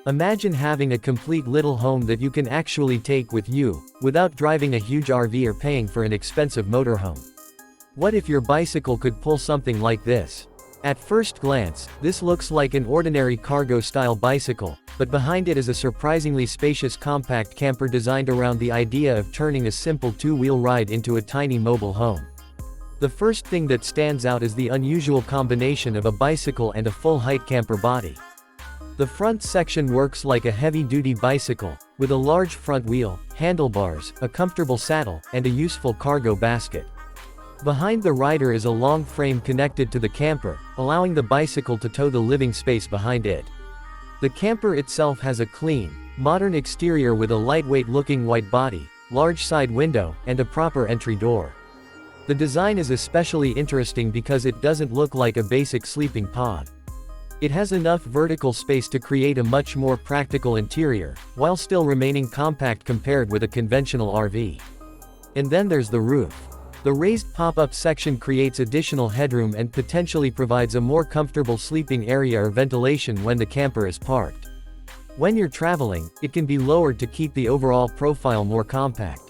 Imagine having a complete little home that you can actually take with you, without driving a huge RV or paying for an expensive motorhome. What if your bicycle could pull something like this? At first glance, this looks like an ordinary cargo-style bicycle, but behind it is a surprisingly spacious compact camper designed around the idea of turning a simple two-wheel ride into a tiny mobile home. The first thing that stands out is the unusual combination of a bicycle and a full-height camper body. The front section works like a heavy-duty bicycle, with a large front wheel, handlebars, a comfortable saddle, and a useful cargo basket. Behind the rider is a long frame connected to the camper, allowing the bicycle to tow the living space behind it. The camper itself has a clean, modern exterior with a lightweight-looking white body, large side window, and a proper entry door. The design is especially interesting because it doesn't look like a basic sleeping pod. It has enough vertical space to create a much more practical interior, while still remaining compact compared with a conventional RV. And then there's the roof. The raised pop-up section creates additional headroom and potentially provides a more comfortable sleeping area or ventilation when the camper is parked. When you're traveling, it can be lowered to keep the overall profile more compact.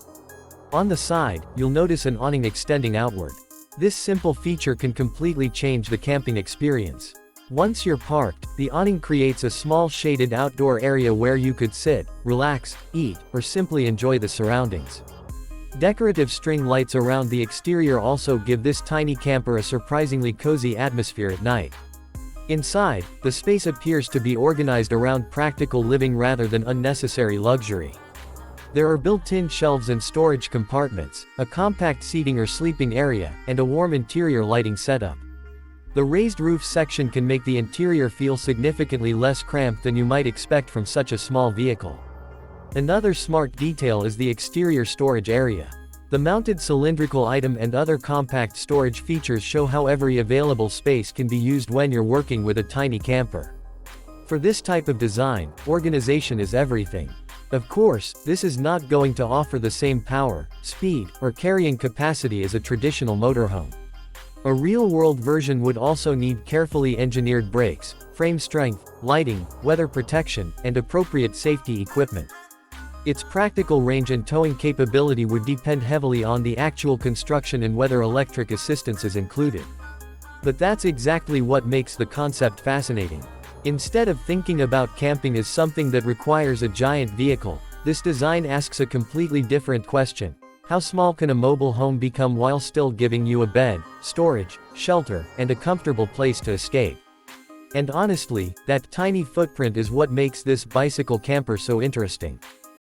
On the side, you'll notice an awning extending outward. This simple feature can completely change the camping experience. Once you're parked, the awning creates a small shaded outdoor area where you could sit, relax, eat, or simply enjoy the surroundings. Decorative string lights around the exterior also give this tiny camper a surprisingly cozy atmosphere at night. Inside, the space appears to be organized around practical living rather than unnecessary luxury. There are built-in shelves and storage compartments, a compact seating or sleeping area, and a warm interior lighting setup. The raised roof section can make the interior feel significantly less cramped than you might expect from such a small vehicle. Another smart detail is the exterior storage area. The mounted cylindrical item and other compact storage features show how every available space can be used when you're working with a tiny camper. For this type of design, organization is everything. Of course, this is not going to offer the same power, speed, or carrying capacity as a traditional motorhome. A real-world version would also need carefully engineered brakes, frame strength, lighting, weather protection, and appropriate safety equipment. Its practical range and towing capability would depend heavily on the actual construction and whether electric assistance is included. But that's exactly what makes the concept fascinating. Instead of thinking about camping as something that requires a giant vehicle, this design asks a completely different question. How small can a mobile home become while still giving you a bed, storage, shelter, and a comfortable place to escape? And honestly, that tiny footprint is what makes this bicycle camper so interesting.